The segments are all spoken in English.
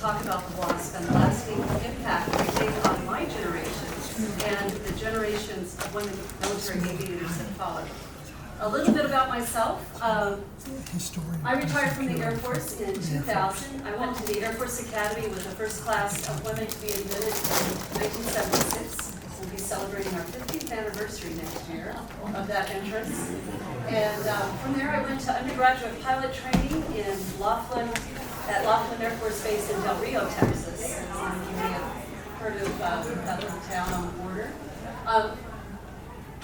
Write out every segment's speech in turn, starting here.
talk about the WASP and the lasting impact they made on my generation and the generations of women military aviators that followed. A little bit about myself. I retired from the Air Force in 2000. I went to the Air Force Academy with the first class of women to be admitted in 1976. We'll be celebrating our 50th anniversary next year of that entrance. And from there I went to undergraduate pilot training in Laughlin, at Laughlin Air Force Base in Del Rio, Texas. You may have heard of that little town on the border.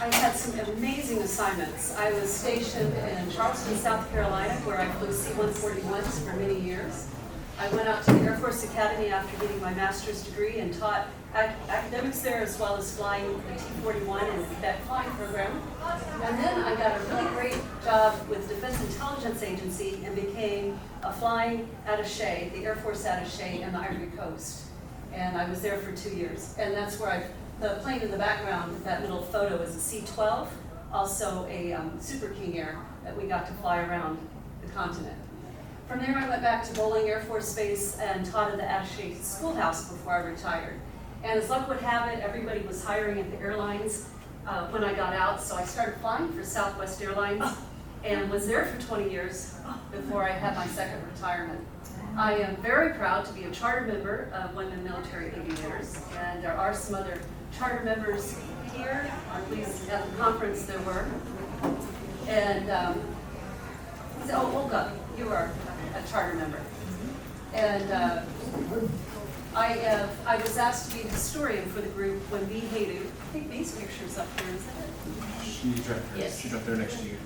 I had some amazing assignments. I was stationed in Charleston, South Carolina, where I flew C-141s for many years. I went out to the Air Force Academy after getting my master's degree and taught academics there, as well as flying the T-41 and the cadet flying program. And then I got a really great job with Defense Intelligence Agency and became a flying attaché, the Air Force attaché in the Ivory Coast. And I was there for 2 years. And that's where the plane in the background, that little photo, is a C-12, also a Super King Air that we got to fly around the continent. From there, I went back to Bowling Air Force Base and taught at the attaché schoolhouse before I retired. And as luck would have it, everybody was hiring at the airlines when I got out, so I started flying for Southwest Airlines and was there for 20 years before I had my second retirement. I am very proud to be a charter member of Women Military Aviators, and there are some other charter members here, or at least at the conference there were. And Olga, you are a charter member. And I was asked to be the historian for the group when Bee Haydu. I think these pictures up here, is that it? She's right there. Yes. She's right there next to you.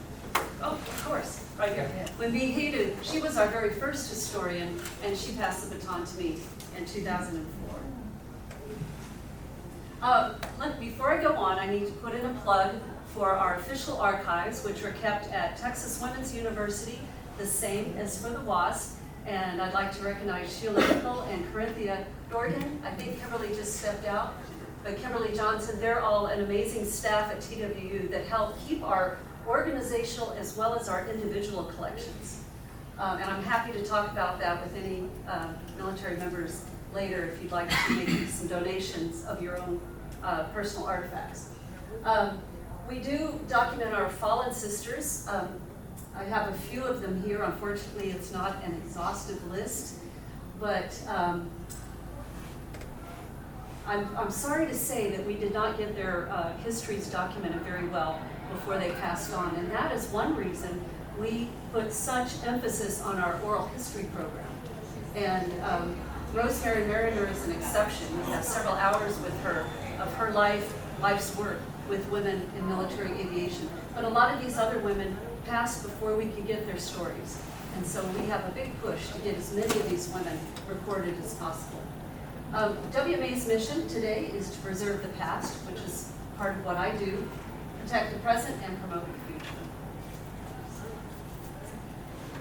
Oh, of course, right here. When Bee Haydu, she was our very first historian, and she passed the baton to me in 2004. Before I go on, I need to put in a plug for our official archives, which are kept at Texas Women's University, the same as for the WASP. And I'd like to recognize Sheila Nickel and Corinthia Dorgan. I think Kimberly just stepped out, but Kimberly Johnson, they're all an amazing staff at TWU that help keep our organizational as well as our individual collections. And I'm happy to talk about that with any military members later if you'd like to make some donations of your own personal artifacts. We do document our fallen sisters. I have a few of them here. Unfortunately, it's not an exhaustive list, but I'm sorry to say that we did not get their histories documented very well before they passed on, and that is one reason we put such emphasis on our oral history program. And Rosemary Mariner is an exception. We have several hours with her of her life's work with women in military aviation. But a lot of these other women passed before we could get their stories. And so we have a big push to get as many of these women recorded as possible. WMA's mission today is to preserve the past, which is part of what I do, protect the present, and promote the future.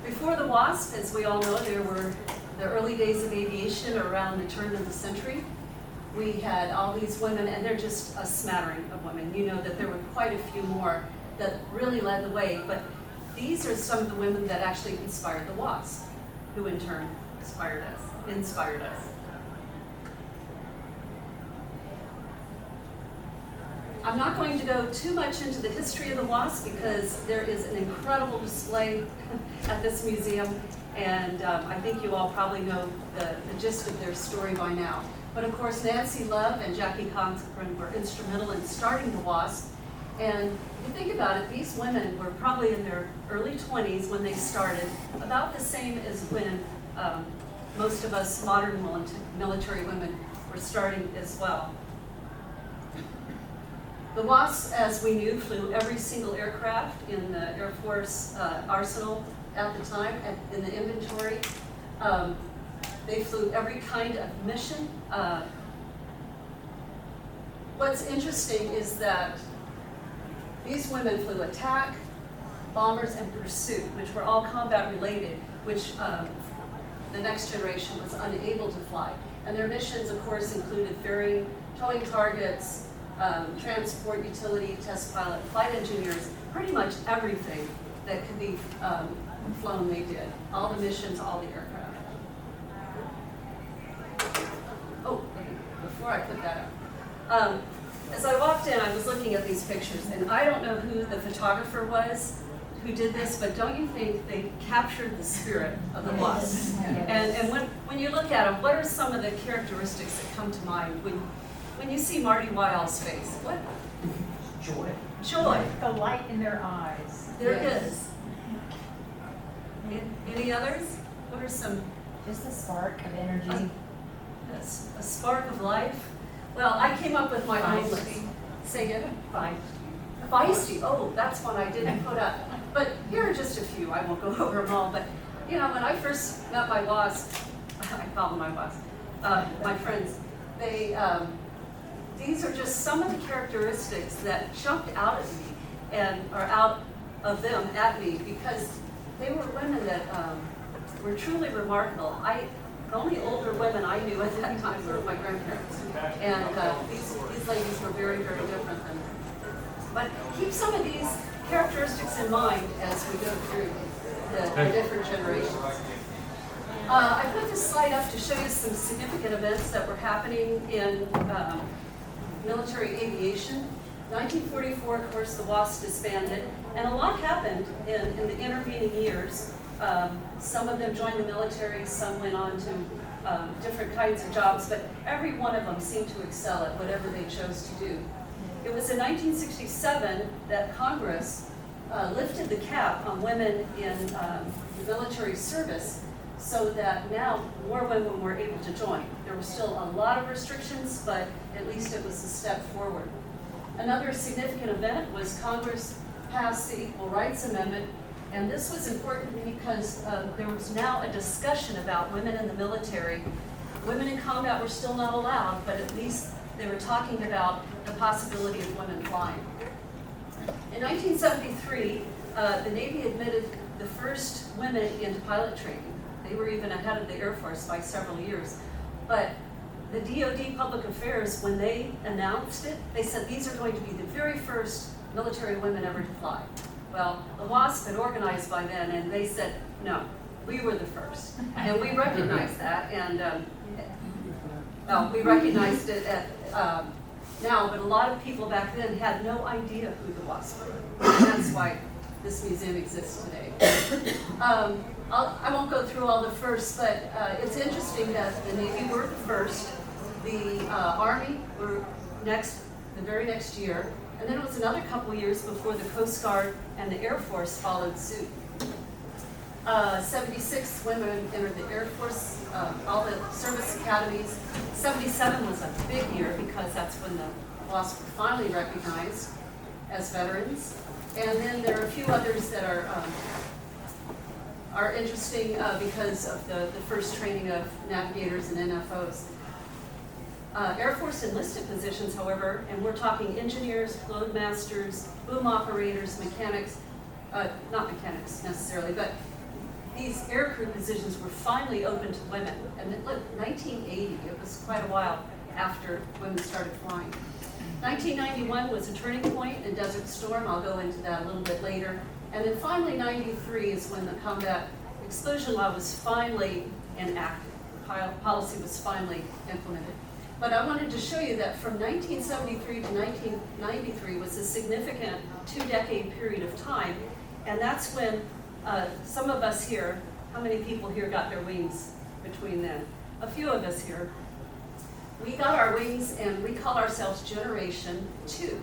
Before the WASP, as we all know, there were the early days of aviation around the turn of the century. We had all these women, and they're just a smattering of women. You know that there were quite a few more that really led the way, but these are some of the women that actually inspired the WASP, who in turn inspired us. I'm not going to go too much into the history of the WASP because there is an incredible display at this museum, and I think you all probably know the gist of their story by now. But of course, Nancy Love and Jackie Cochran were instrumental in starting the WASP. And if you think about it, these women were probably in their early 20s when they started, about the same as when most of us modern military women were starting as well. The WASP, as we knew, flew every single aircraft in the Air Force arsenal at the time, in the inventory. They flew every kind of mission. What's interesting is that these women flew attack, bombers, and pursuit, which were all combat related, which the next generation was unable to fly. And their missions, of course, included ferrying, towing targets, transport, utility, test pilot, flight engineers, pretty much everything that could be flown they did. All the missions, all the aircraft. before I put that up. As I walked in, I was looking at these pictures, and I don't know who the photographer was who did this, but don't you think they captured the spirit of the WASP? And when you look at them, what are some of the characteristics that come to mind when you see Marty Weil's face? What? Joy. Joy. The light in their eyes. There is. Any others? What are some? Just a spark of energy. A spark of life? Well, I came up with my own list. Say again? Feisty. Oh, that's one I didn't put up. But here are just a few. I won't go over them all. But you know, when I first met my WASP, I call them my WASP, my friends, these are just some of the characteristics that jumped out at me and are out of them at me because they were women that were truly remarkable. The only older women I knew at that time were my grandparents, and these ladies were very, very different than me. But keep some of these characteristics in mind as we go through the different generations. I put this slide up to show you some significant events that were happening in military aviation. 1944, of course, the WASP disbanded, and a lot happened in the intervening years. Some of them joined the military, some went on to different kinds of jobs, but every one of them seemed to excel at whatever they chose to do. It was in 1967 that Congress lifted the cap on women in the military service so that now more women were able to join. There were still a lot of restrictions, but at least it was a step forward. Another significant event was Congress passed the Equal Rights Amendment, and this was important because there was now a discussion about women in the military. Women in combat were still not allowed, but at least they were talking about the possibility of women flying. In 1973, the Navy admitted the first women into pilot training. They were even ahead of the Air Force by several years. But the DoD Public Affairs, when they announced it, they said these are going to be the very first military women ever to fly. Well, the WASP had organized by then, and they said, no, we were the first. And we recognized that, and we recognized it now, but a lot of people back then had no idea who the WASP were. And that's why this museum exists today. I won't go through all the firsts, but it's interesting that the Navy were the first, the Army were next, the very next year, and then it was another couple years before the Coast Guard and the Air Force followed suit. 76 women entered the Air Force, all the service academies. 77 was a big year because that's when the WASP were finally recognized as veterans. And then there are a few others that are interesting because of the first training of navigators and NFOs. Air Force enlisted positions, however, and we're talking engineers, load masters, boom operators, mechanics, not mechanics necessarily, but these aircrew positions were finally open to women. And look, 1980, it was quite a while after women started flying. 1991 was a turning point in Desert Storm. I'll go into that a little bit later. And then finally, 93 is when the combat exclusion law was finally enacted. Policy was finally implemented. But I wanted to show you that from 1973 to 1993 was a significant 2-decade period of time. And that's when some of us here, how many people here got their wings between then? A few of us here. We got our wings and we call ourselves Generation 2.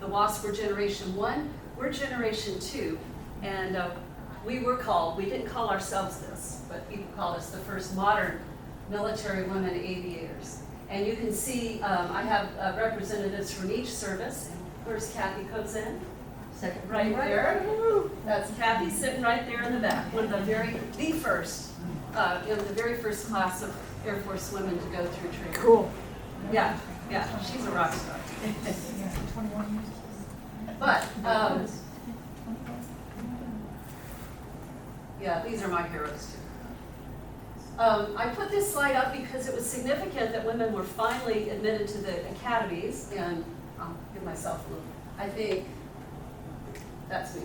The WASP were Generation 1, we're Generation 2. And we didn't call ourselves this, but people called us the first modern military women aviators. And you can see I have representatives from each service. Where's Kathy Kozan? Right there. That's Kathy sitting right there in the back. One of the very first class of Air Force women to go through training. Cool. Yeah, she's a rock star. But, these are my heroes too. I put this slide up because it was significant that women were finally admitted to the academies, and I'll give myself a little, I think, that's me.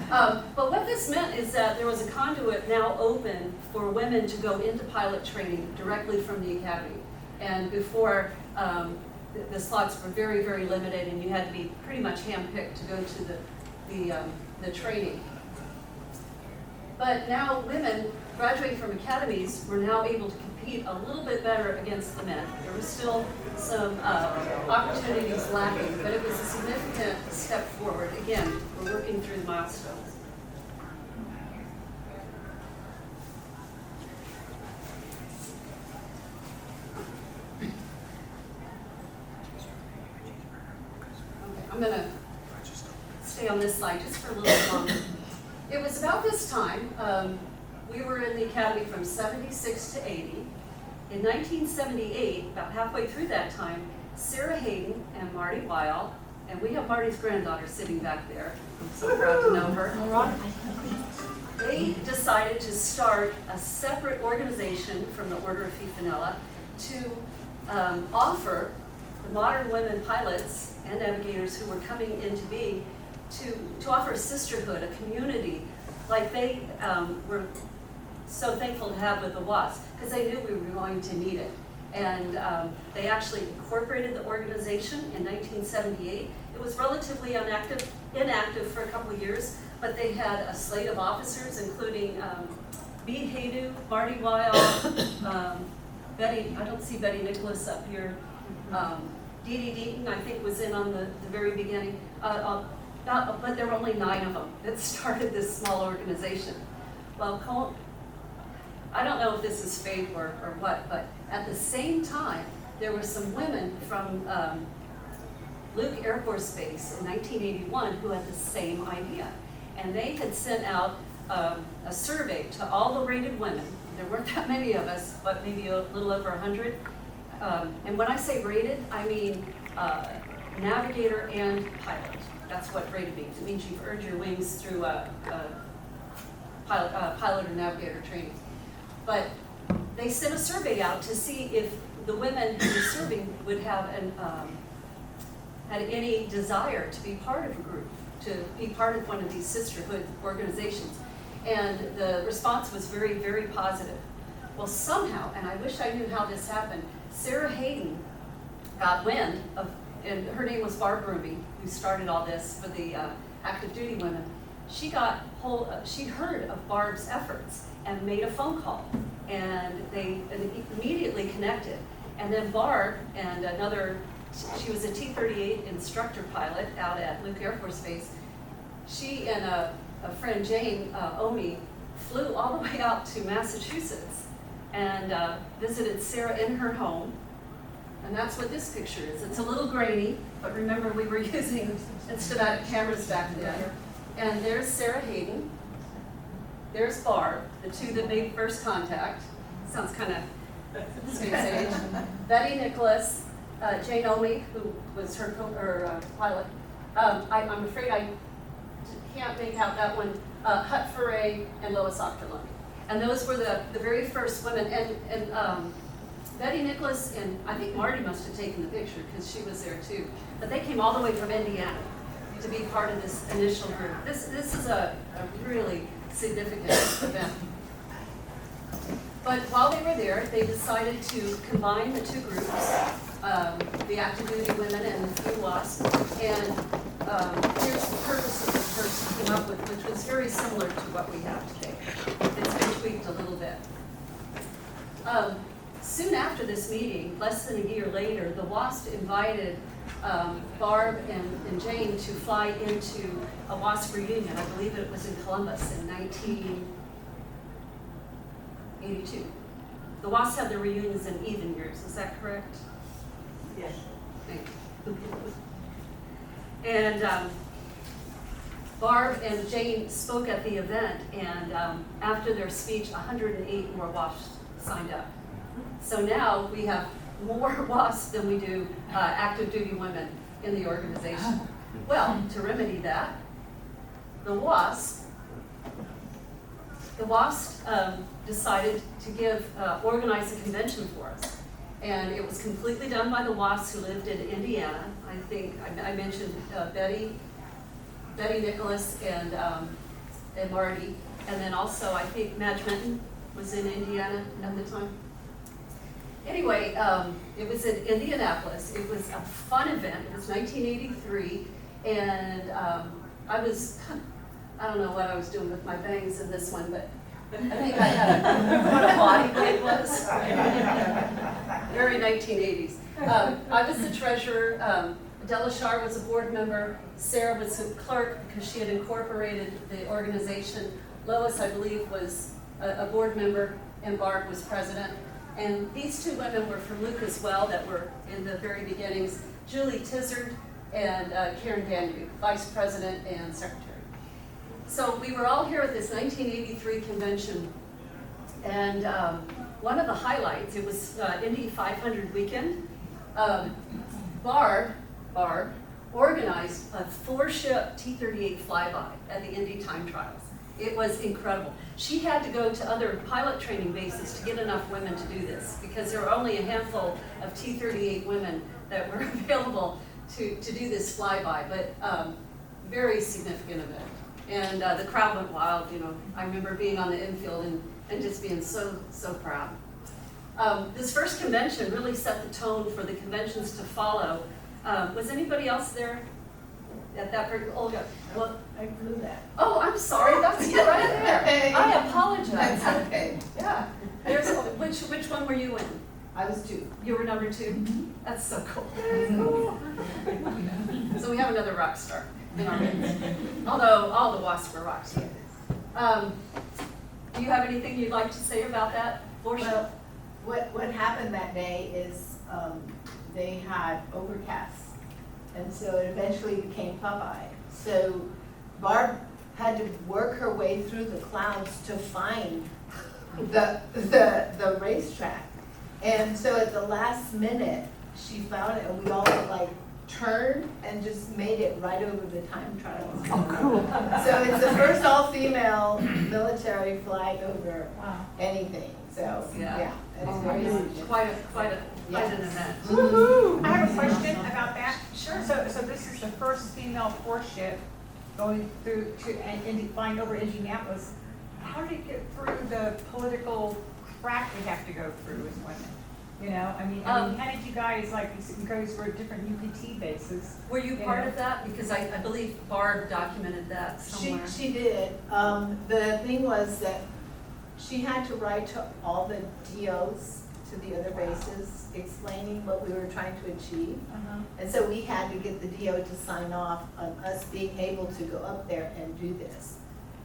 But what this meant is that there was a conduit now open for women to go into pilot training directly from the academy. And before, the slots were very, very limited, and you had to be pretty much handpicked to go to the training. But now women graduating from academies were now able to compete a little bit better against the men. There were still some opportunities lacking, but it was a significant step forward. Again, we're working through the milestones. Okay, I'm gonna stay on this slide just for a little longer. It was about this time, we were in the academy from 76 to 80. In 1978, about halfway through that time, Sarah Hayden and Marty Weil, and we have Marty's granddaughter sitting back there, I'm so proud to know her. They decided to start a separate organization from the Order of Fifinella to offer the modern women pilots and navigators who were coming into being to offer a sisterhood, a community, like they were so thankful to have with the WASP, because they knew we were going to need it. And they actually incorporated the organization in 1978. It was relatively inactive for a couple of years, but they had a slate of officers, including Bede Haydu, Marty Weil, Betty, I don't see Betty Nicholas up here, Dee Dee Deaton, I think, was in on the very beginning. But there were only 9 of them that started this small organization. Well, I don't know if this is fate or what, but at the same time, there were some women from Luke Air Force Base in 1981 who had the same idea. And they had sent out a survey to all the rated women. There weren't that many of us, but maybe a little over 100. And when I say rated, I mean navigator and pilot. That's what rated means. It means you've earned your wings through pilot or navigator training. But they sent a survey out to see if the women who were serving would have had any desire to be part of a group, to be part of one of these sisterhood organizations. And the response was very, very positive. Well, somehow, and I wish I knew how this happened, Sarah Hayden got wind of, and her name was Barb Ruby, who started all this for the active duty women. She heard of Barb's efforts and made a phone call, and they immediately connected. And then Barb and she was a T-38 instructor pilot out at Luke Air Force Base. She and a friend, Jane Omi, flew all the way out to Massachusetts and visited Sarah in her home. And that's what this picture is. It's a little grainy, but remember we were using Instamatic cameras back then. And there's Sarah Hayden. There's Barb, the two that made first contact. Sounds kind of space age. Betty Nicholas, Jane Omi, who was her pilot. I'm afraid I can't make out that one. Hut Foray and Lois Ochterlund. And those were the very first women. And Betty Nicholas and I think Marty must have taken the picture because she was there too. But they came all the way from Indiana to be part of this initial group. This is a really significant event. But while they were there, they decided to combine the two groups, the active duty women and the few WASP. And here's the purpose that the person came up with, which was very similar to what we have today. It's been tweaked a little bit. Soon after this meeting, less than a year later, the WASP invited Barb and Jane to fly into a WASP reunion. I believe it was in Columbus in 1982. The WASP had their reunions in even years, is that correct? Yes. Thank you. And Barb and Jane spoke at the event, and after their speech, 108 more WASPs signed up. So now we have more WASP than we do active duty women in the organization. Well, to remedy that, the WASP decided to organize a convention for us. And it was completely done by the WASPs who lived in Indiana. I think I mentioned Betty Nicholas and and Marty. And then also, I think Madge Minton was in Indiana at the time. Anyway, it was in Indianapolis. It was a fun event. It was 1983, and I don't know what I was doing with my bangs in this one, but I think I had what a body weight was. Very 1980s. I was the treasurer. Delashar was a board member. Sarah was a clerk because she had incorporated the organization. Lois, I believe, was a board member, and Barb was president. And these two women were from Luke as well, that were in the very beginnings. Julie Tizard and Karen Danube, vice president and secretary. So we were all here at this 1983 convention, and one of the highlights, it was Indy 500 weekend. Barb organized a 4-ship T-38 flyby at the Indy time trials. It was incredible. She had to go to other pilot training bases to get enough women to do this, because there were only a handful of T-38 women that were available to do this flyby, but very significant event. And the crowd went wild, you know. I remember being on the infield and just being so proud. This first convention really set the tone for the conventions to follow. Was anybody else there at that very, Olga? Well, I flew that. oh, I'm sorry, that's you right there. I apologize. That's okay. Yeah. There's, which one were you in? I was 2. You were number 2? That's so cool. So we have another rock star in our midst. Although all the WASP were rock stars. Do you have anything you'd like to say about that? Well, what happened that day is they had overcast, and so it eventually became Popeye. So Barb had to work her way through the clouds to find the racetrack. And so at the last minute, she found it, and we all like turned and just made it right over the time trials. Oh, cool. So it's the first all-female military flight over anything. So yeah, it's very significant. Quite an event. I have a question about that. Sure. So this is the first female 4-ship going through flying over Indianapolis. How did it get through the political crap we have to go through as women? You know, I mean, how did you guys, like, you guys were at different UPT bases? Were you part of that? Because I believe Barb documented that somewhere. She did. The thing was that she had to write to all the DOs to the other bases explaining what we were trying to achieve. And so we had to get the DO to sign off on us being able to go up there and do this,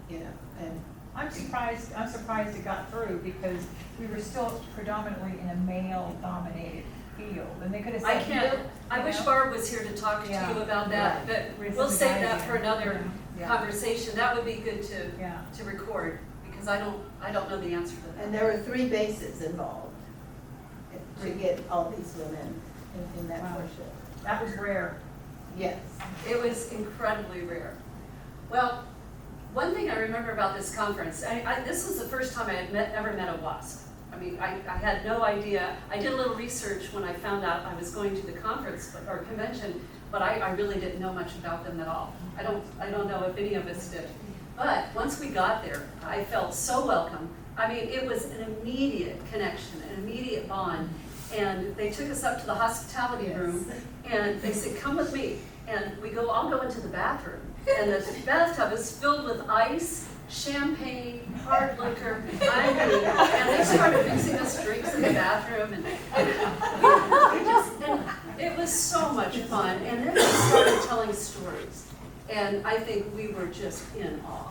you know, and I'm surprised it got through, because we were still predominantly in a male-dominated field, and they could have said. I wish Barb was here to talk to you about that, but we'll save that for another conversation. That would be good to record, because I don't know the answer to that. and there were 3 bases involved to get all these women in that 4-ship. That was rare. Yes. It was incredibly rare. Well, one thing I remember about this conference, this was the first time I had ever met a WASP. I mean, I had no idea. I did a little research when I found out I was going to the conference or convention, but I really didn't know much about them at all. I don't know if any of us did. But once we got there, I felt so welcome. I mean, it was an immediate connection, an immediate bond. And they took us up to the hospitality room, and they said, "Come with me." And we all go into the bathroom. And the bathtub is filled with ice, champagne, hard liquor, and they started mixing us drinks in the bathroom, and it was so much fun. And then they started telling stories, and I think we were just in awe.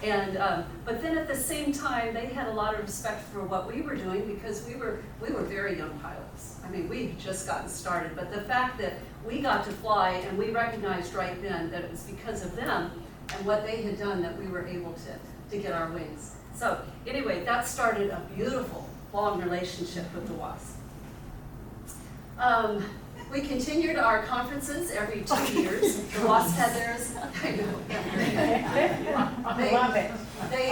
And but then at the same time, they had a lot of respect for what we were doing, because we were very young pilots. I mean, we had just gotten started, but the fact that we got to fly, and we recognized right then that it was because of them and what they had done that we were able to get our wings. So anyway, that started a beautiful, long relationship with the WASP. We continued our conferences every 2 years. The WASP had theirs. I know. I love it. They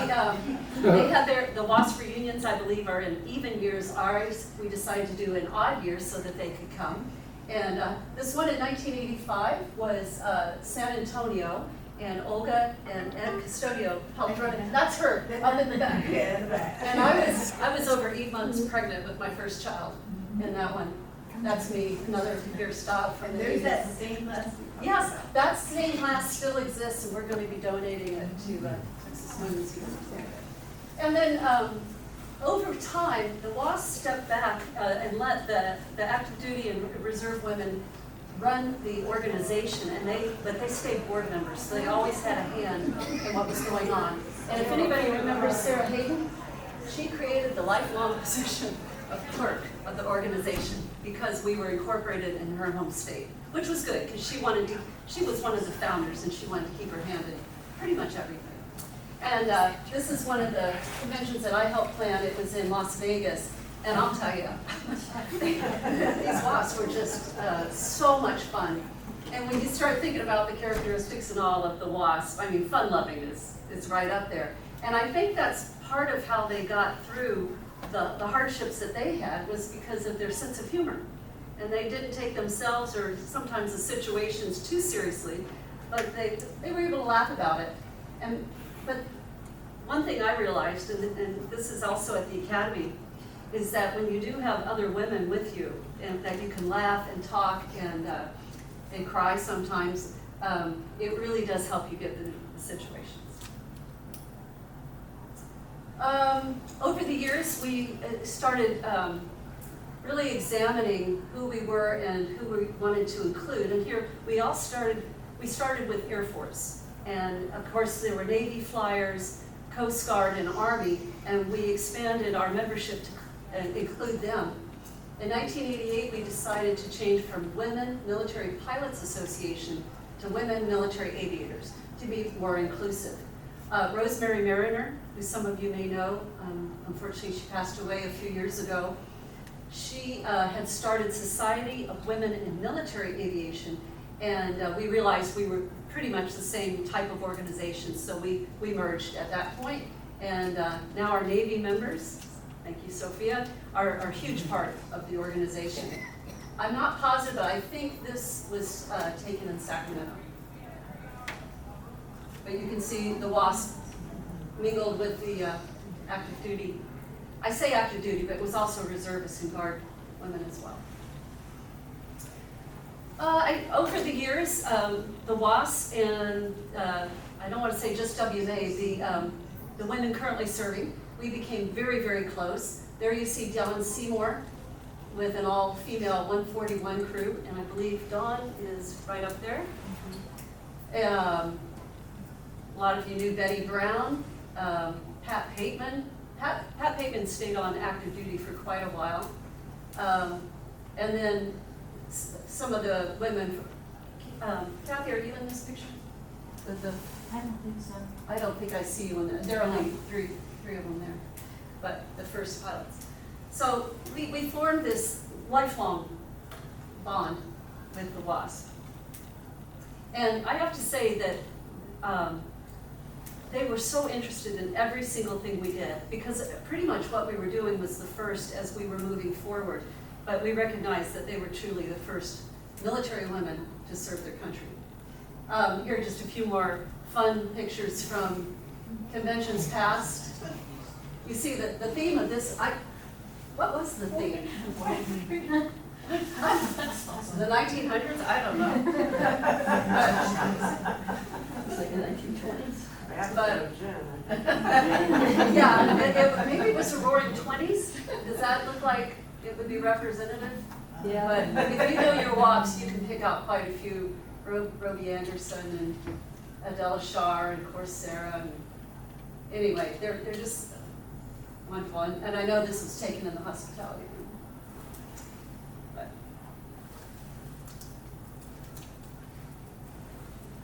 had the WASP reunions, I believe, are in even years. Ours, we decided to do in odd years so that they could come. And this one in 1985 was San Antonio, and Olga and Ed Custodio helped run it. That's her, up in the back. Yeah, in the back. And I was over 8 months pregnant with my first child in that one. That's me, another beer stop from And the there's 80s. that stained glass. Yes, that stained glass still exists, and we're going to be donating it to Texas Women's University. And then over time, the WASP stepped back and let the active duty and reserve women run the organization, but they stayed board members, so they always had a hand in what was going on. And if anybody remembers Sarah Hayden, she created the lifelong position of clerk of the organization because we were incorporated in her home state, which was good because she was one of the founders and she wanted to keep her hand in pretty much everything. And this is one of the conventions that I helped plan. It was in Las Vegas, and I'll tell you, these WASPs were just so much fun. And when you start thinking about the characteristics and all of the WASP, I mean, fun-loving is right up there. And I think that's part of how they got through the hardships that they had was because of their sense of humor. And they didn't take themselves or sometimes the situations too seriously, but they were able to laugh about it. But one thing I realized, and this is also at the Academy, is that when you do have other women with you, and that you can laugh and talk and cry sometimes, it really does help you get through the situations. Over the years, we started really examining who we were and who we wanted to include. And here we started with Air Force. And of course, there were Navy flyers, Coast Guard, and Army, and we expanded our membership to include them. In 1988, we decided to change from Women Military Pilots Association to Women Military Aviators to be more inclusive. Rosemary Mariner, who some of you may know, unfortunately she passed away a few years ago, she had started Society of Women in Military Aviation, and we realized we were pretty much the same type of organization, so we merged at that point. And now our Navy members, thank you, Sophia, are a huge part of the organization. I'm not positive, but I think this was taken in Sacramento. But you can see the WASP mingled with the active duty. I say active duty, but it was also reservists and guard women as well. Over the years, the WASP and I don't want to say just WMA, the women currently serving, we became very, very close. There you see Dawn Seymour with an all-female 141 crew, and I believe Dawn is right up there. A lot of you knew Betty Brown, Pat Pateman. Pat Pateman stayed on active duty for quite a while. And then some of the women, Kathy, are you in this picture? I don't think so. I don't think I see you in there. There are only three of them there, but the first pilots. So we formed this lifelong bond with the WASP. And I have to say that they were so interested in every single thing we did, because pretty much what we were doing was the first as we were moving forward. But we recognized that they were truly the first military women to serve their country. Here are just a few more fun pictures from conventions past. You see that the theme of this, what was the theme? The 1900s? I don't know. It's like the 1920s. But, yeah, maybe it was the Roaring 20s. Does that look like it would be representative? Yeah. But if you know your WASPs, you can pick out quite a few. Roby Anderson and Adela Shar and of course Sarah. And anyway, they're just wonderful. And I know this was taken in the hospitality room.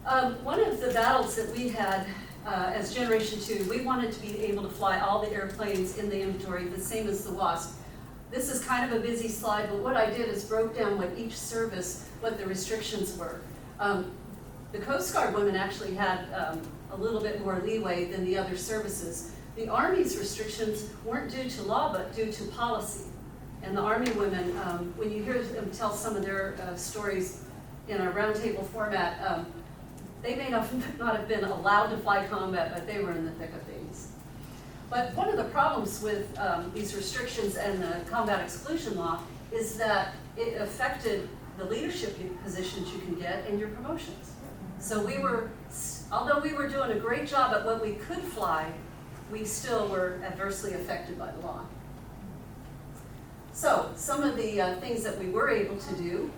But one of the battles that we had as Generation 2, we wanted to be able to fly all the airplanes in the inventory, the same as the WASP. This is kind of a busy slide, but what I did is broke down what each service, what the restrictions were. The Coast Guard women actually had a little bit more leeway than the other services. The Army's restrictions weren't due to law, but due to policy. And the Army women, when you hear them tell some of their stories in a roundtable format, they may not have been allowed to fly combat, but they were in the thick of things. But one of the problems with these restrictions and the combat exclusion law is that it affected the leadership positions you can get and your promotions. So although we were doing a great job at what we could fly, we still were adversely affected by the law. So some of the things that we were able to do,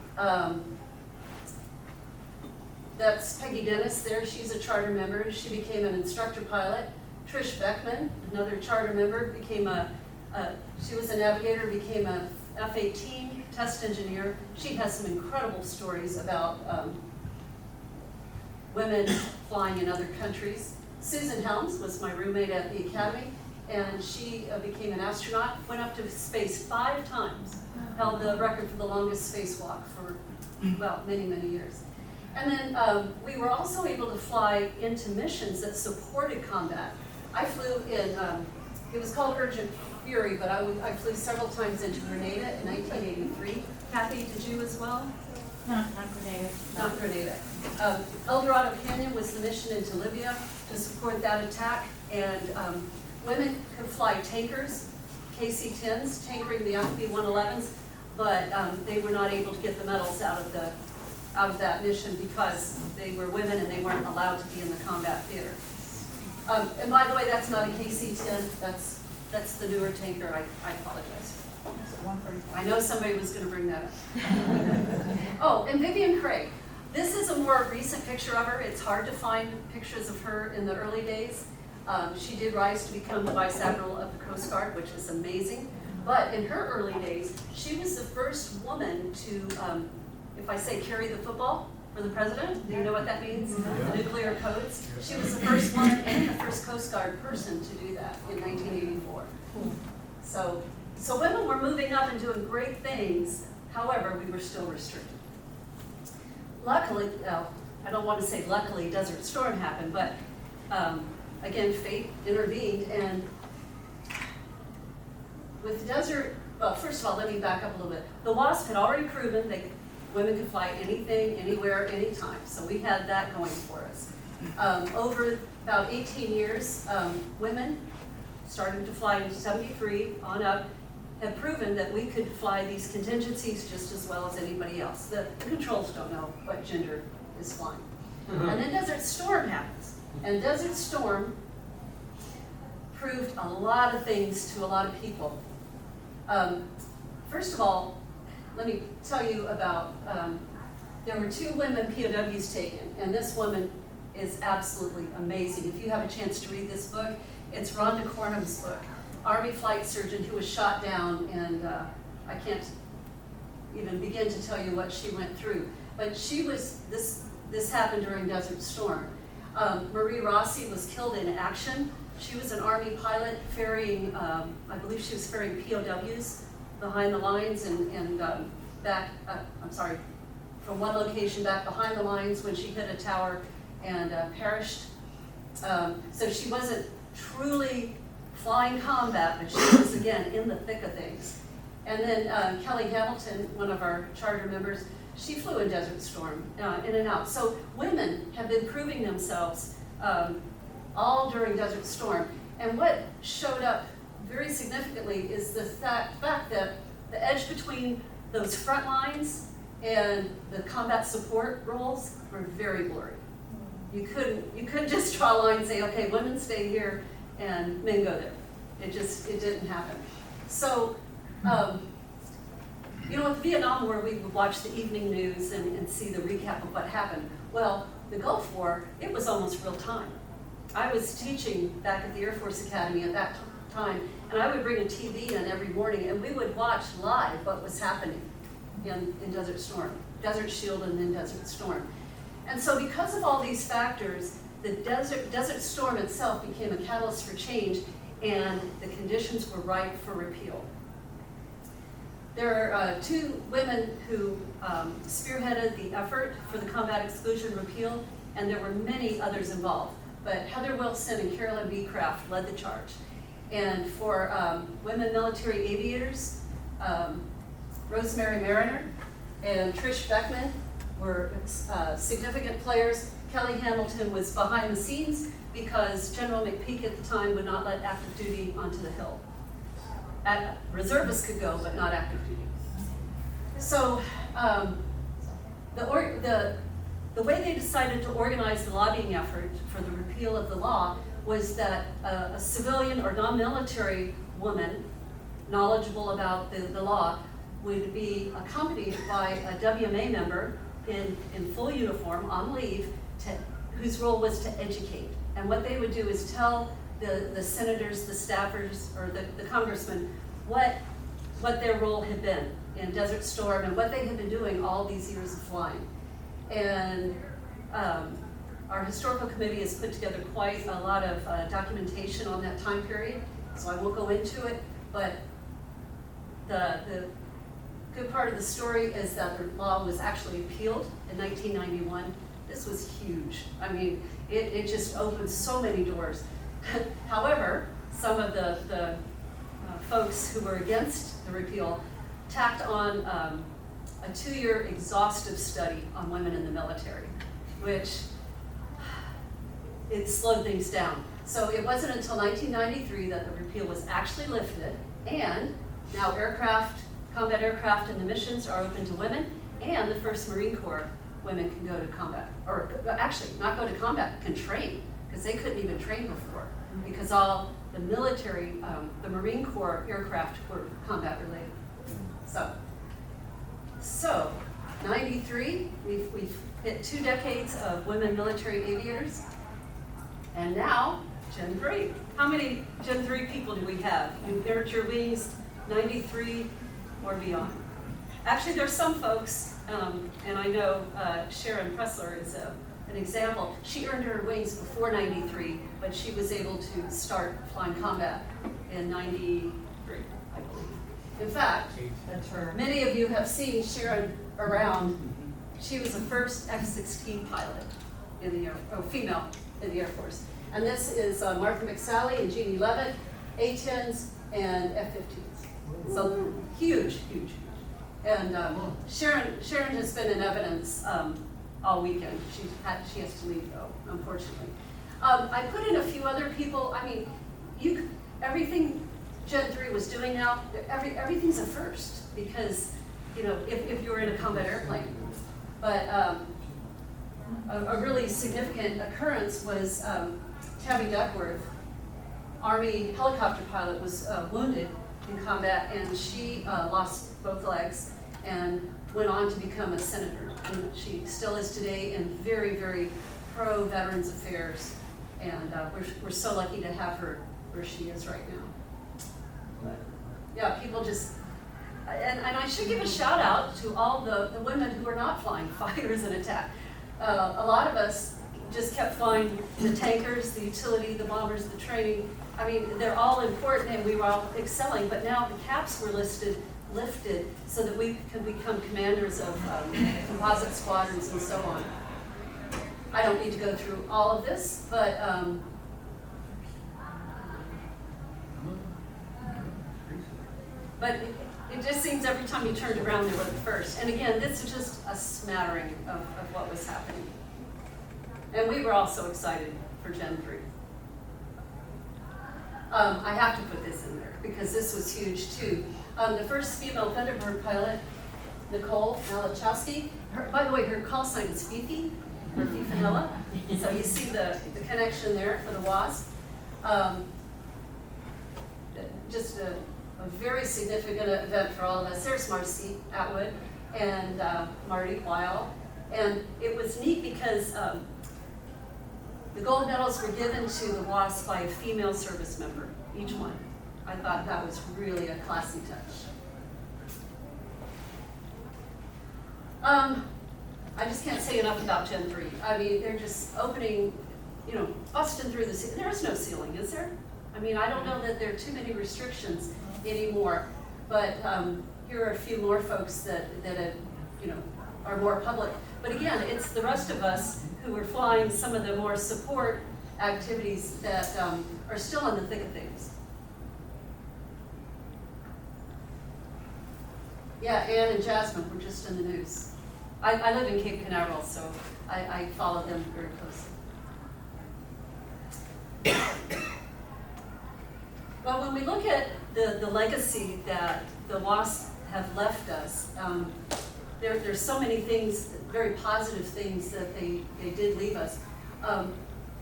that's Peggy Dennis there. She's a charter member. She became an instructor pilot. Trish Beckman, another charter member, she was a navigator, became a F-18 test engineer. She has some incredible stories about women flying in other countries. Susan Helms was my roommate at the academy, and she became an astronaut, went up to space 5 times, held the record for the longest spacewalk for, well, many, many years. And then we were also able to fly into missions that supported combat. I flew in, it was called Urgent Fury, but I flew several times into Grenada in 1983. Kathy, did you as well? No, not Grenada. Not Grenada. El Dorado Canyon was the mission into Libya to support that attack, and women could fly tankers, KC-10s, tankering the FB-111s, but they were not able to get the medals out of that mission because they were women and they weren't allowed to be in the combat theater. And by the way, that's not a KC-10, that's the newer tanker, I apologize. I know somebody was gonna bring that up. Oh, and Vivian Craig. This is a more recent picture of her. It's hard to find pictures of her in the early days. She did rise to become the Vice Admiral of the Coast Guard, which is amazing. But in her early days, she was the first woman to, if I say carry the football for the president, do you know what that means? The nuclear codes. She was the first woman and the first Coast Guard person to do that in 1984. So women were moving up and doing great things. However, we were still restricted. Luckily, I don't want to say luckily Desert Storm happened, but again, fate intervened, and with Desert, well, first of all, let me back up a little bit. The WASP had already proven that women could fly anything, anywhere, anytime, so we had that going for us. Over about 18 years, women started to fly in 73 on up, have proven that we could fly these contingencies just as well as anybody else. The controls don't know what gender is flying. And then Desert Storm happens. And Desert Storm proved a lot of things to a lot of people. First of all, let me tell you about, there were 2 women POWs taken, and this woman is absolutely amazing. If you have a chance to read this book, it's Rhonda Cornham's book. Army flight surgeon who was shot down, and I can't even begin to tell you what she went through. But she was, this happened during Desert Storm. Marie Rossi was killed in action. She was an Army pilot ferrying, I believe she was ferrying POWs behind the lines and back, from one location back behind the lines when she hit a tower and perished. So she wasn't truly flying combat, but she was, again, in the thick of things. And then Kelly Hamilton, one of our charter members, she flew in Desert Storm, in and out. So women have been proving themselves all during Desert Storm. And what showed up very significantly is the fact that the edge between those front lines and the combat support roles were very blurry. You couldn't just draw a line and say, okay, women stay here and men go there. It didn't happen. So, with the Vietnam War, we would watch the evening news and see the recap of what happened. Well, the Gulf War, it was almost real time. I was teaching back at the Air Force Academy at that time, and I would bring a TV in every morning, and we would watch live what was happening in Desert Storm, Desert Shield and then Desert Storm. And so because of all these factors, the Desert Storm itself became a catalyst for change, and the conditions were ripe for repeal. There are 2 women who spearheaded the effort for the combat exclusion repeal, and there were many others involved. But Heather Wilson and Carolyn B. Kraft led the charge. And for women military aviators, Rosemary Mariner and Trish Beckman were significant players. Kelly Hamilton was behind the scenes because General McPeak at the time would not let active duty onto the Hill. Reservists could go, but not active duty. So the way they decided to organize the lobbying effort for the repeal of the law was that a civilian or non-military woman knowledgeable about the law would be accompanied by a WMA member in full uniform on leave whose role was to educate. And what they would do is tell the senators, the staffers, or the congressmen what their role had been in Desert Storm and what they had been doing all these years of flying. And our historical committee has put together quite a lot of documentation on that time period, so I won't go into it, but the good part of the story is that the law was actually appealed in 1991. This was huge. I mean, it just opened so many doors. However, some of the folks who were against the repeal tacked on a 2-year exhaustive study on women in the military, which it slowed things down. So it wasn't until 1993 that the repeal was actually lifted, and now combat aircraft and the missions are open to women, and the first Marine Corps women can go to combat, or actually not go to combat, can train, because they couldn't even train before, because all the military, the Marine Corps aircraft were combat related. So 93, we've hit 2 decades of women military aviators, and now Gen 3. How many Gen 3 people do we have? You earned your wings 93 or beyond. Actually, there's some folks, and I know Sharon Pressler is an example. She earned her wings before 93, but she was able to start flying combat in 93, I believe. In fact, That's her. many of you have seen Sharon around. She was the first F-16 pilot in the female in the Air Force. And this is Martha McSally and Jeannie Levitt, A-10s and F-15s. So huge, huge, huge. And Sharon has been in evidence all weekend. She has to leave though, unfortunately. I put in a few other people. I mean, everything Gen 3 was doing now, everything's a first, because, you know, if you were in a combat airplane. But a really significant occurrence was Tabby Duckworth, Army helicopter pilot, was wounded in combat, and she lost both legs and went on to become a senator. And she still is today, and very, very pro-Veterans Affairs. And we're so lucky to have her where she is right now. But yeah, people just, and I should give a shout out to all the women who are not flying fighters and attack. A lot of us just kept flying the tankers, the utility, the bombers, the training. I mean, they're all important and we were all excelling, but now the caps were lifted so that we can become commanders of composite squadrons and so on. I don't need to go through all of this, but it just seems every time you turned around they were the first. And again, this is just a smattering of what was happening. And we were all so excited for Gen 3. I have to put this in there because this was huge too. The first female Thunderbird pilot, Nicole Malachowski, by the way, her call sign is Fifi, or Fifinella. So you see the connection there for the WASP. Just a very significant event for all of us. There's Marcy Atwood and Marty Weil. And it was neat because the gold medals were given to the WASP by a female service member, each one. I thought that was really a classy touch. I just can't say enough about Gen 3. I mean, they're just opening, busting through the ceiling. There is no ceiling, is there? I mean, I don't know that there are too many restrictions anymore, but here are a few more folks that have, are more public. But again, it's the rest of us who are flying some of the more support activities that are still in the thick of things. Yeah, Ann and Jasmine were just in the news. I live in Cape Canaveral, so I follow them very closely. Well, when we look at the legacy that the WASP have left us, there's so many things, very positive things that they did leave us.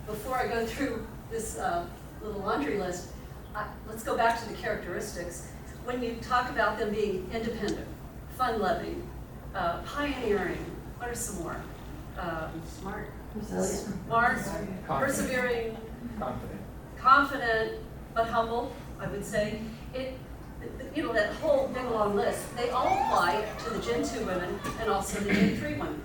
Before I go through this little laundry list, let's go back to the characteristics. When you talk about them being independent, fun-loving, pioneering, what are some more? Smart. Resilient. Smart, Confident. persevering, confident, but humble, I would say. That whole big long list, they all apply to the Gen 2 women and also the Gen 3 women.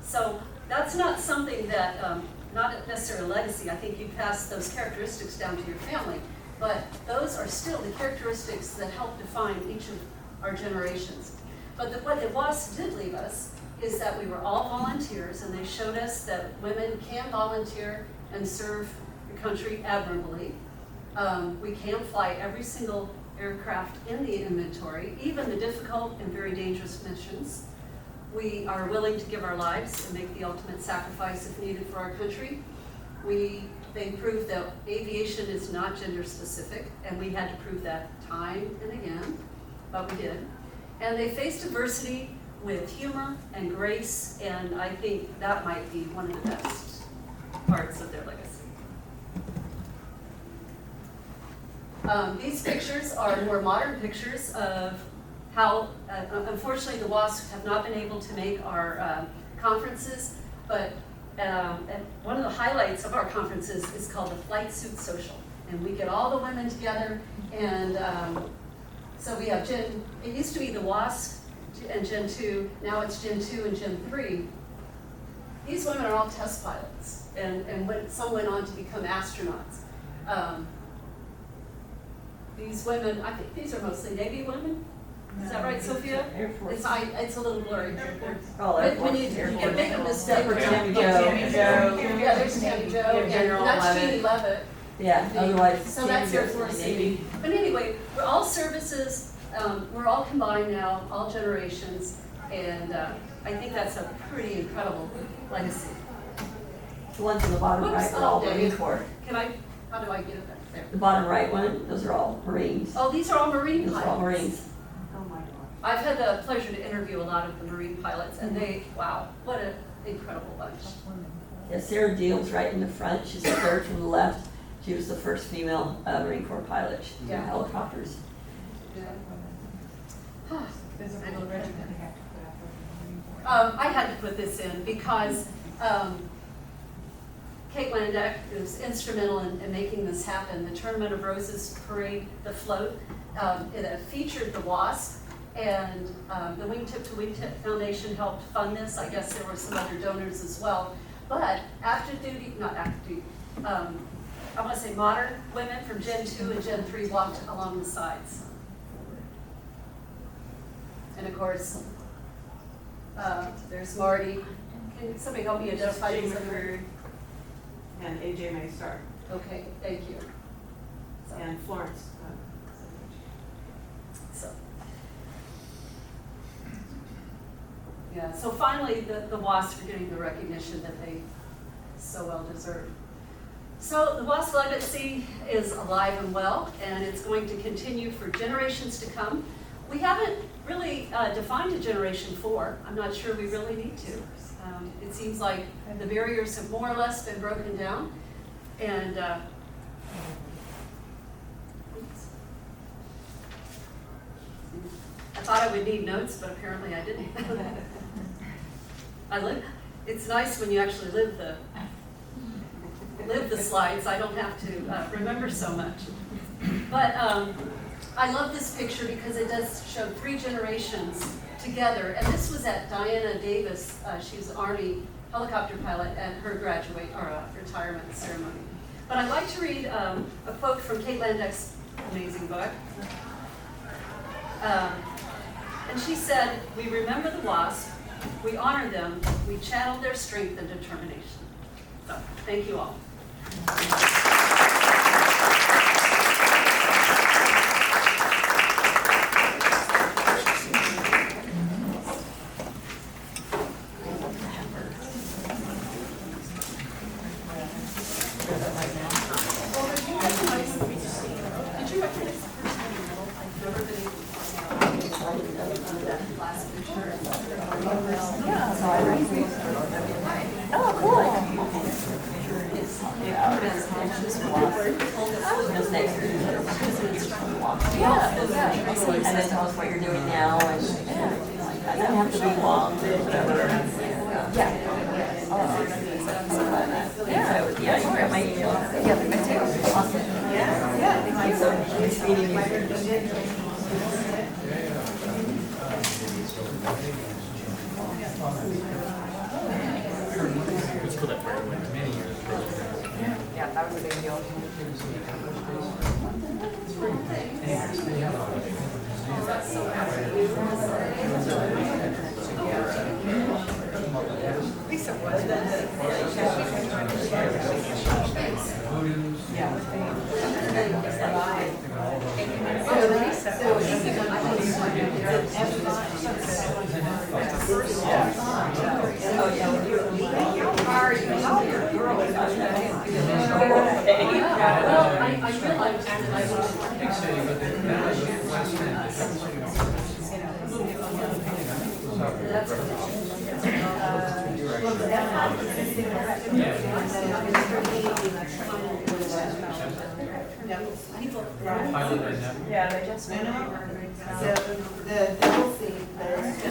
So that's not something that, not necessarily a legacy. I think you pass those characteristics down to your family, but those are still the characteristics that help define each of our generations. But what the WASP did leave us is that we were all volunteers, and they showed us that women can volunteer and serve the country admirably. We can fly every single aircraft in the inventory, even the difficult and very dangerous missions. We are willing to give our lives and make the ultimate sacrifice if needed for our country. They proved that aviation is not gender specific, and we had to prove that time and again, but we did. And they faced adversity with humor and grace, and I think that might be one of the best parts of their legacy. These pictures are more modern pictures of how, unfortunately, the WASP have not been able to make our conferences, but one of the highlights of our conferences is called the Flight Suit Social. And we get all the women together, and so we have it used to be the WASP and Gen 2, now it's Gen 2 and Gen 3. These women are all test pilots, and some went on to become astronauts. These women, I think these are mostly Navy women. Is that right, Sophia? Air Force. It's a little blurry. Oh, Air When Force. you Air can make a Force. mistake. Tammy Joe. Yeah, there's Tammy Joe, and General that's Leavitt. Jeannie Leavitt. Yeah, otherwise. So that's Air Tammy Force Joe's Navy. But anyway, we're all services, we're all combined now, all generations, and I think that's a pretty incredible legacy. The ones on the bottom Whoops, right are all oh, Marine Corps. How do I get it back there? The bottom right one, those are all Marines. Oh, these are all Marine Those are all pilots. Marines. Oh my God. I've had the pleasure to interview a lot of the Marine pilots, and wow, what an incredible bunch. Yeah, Sarah Deal's right in the front. She's the third from the left. She was the first female Marine Corps pilot. She flew Yeah. helicopters. Physical I know, right? regimen they have to put out for the Marine Corps. I had to put this in because Kate Landeck is instrumental in making this happen. The Tournament of Roses parade, the float, it featured the WASP, and the Wingtip to Wingtip Foundation helped fund this. I guess there were some other donors as well. But I want to say modern women from Gen 2 and Gen 3 walked along the sides. And of course, there's Marty. Can somebody help me identify these? And AJ Maystar Okay, thank you. So- and Florence. So, yeah, so finally, the WASP are getting the recognition that they so well deserve. So the WASP legacy is alive and well, and it's going to continue for generations to come. We haven't really defined a Generation 4. I'm not sure we really need to. It seems like the barriers have more or less been broken down, and I thought I would need notes, but apparently I didn't. It's nice when you actually live the slides. I don't have to remember so much. But I love this picture because it does show 3 generations together. And this was at Diana Davis. She's an Army helicopter pilot at her retirement ceremony. But I'd like to read a quote from Kate Landeck's amazing book. And she said, "We remember the WASP, we honor them, we channel their strength and determination." So, thank you all. didn't know that. last picture. So I write things. Oh, cool. Yeah, it's next year. And then tell us what you're doing now and everything like that. Doesn't have to be long, whatever. Yeah. Yeah, yeah, you got my email. Yeah, me too. Awesome. Yeah. So nice meeting you. Yeah, that was a big deal. Lisa was. Oh, yeah. How are you? How are your girls? Well, I realized that I Yeah, they just. So the double seat, there's